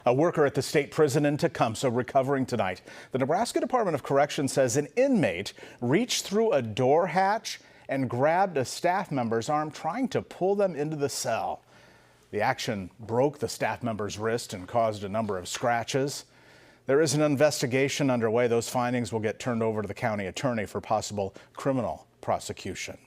A worker at the state prison in Tecumseh recovering tonight. The Nebraska Department of Corrections says an inmate reached through a door hatch and grabbed a staff member's arm, trying to pull them into the cell. The action broke the staff member's wrist and caused a number of scratches. There is an investigation underway. Those findings will get turned over to the county attorney for possible criminal prosecution.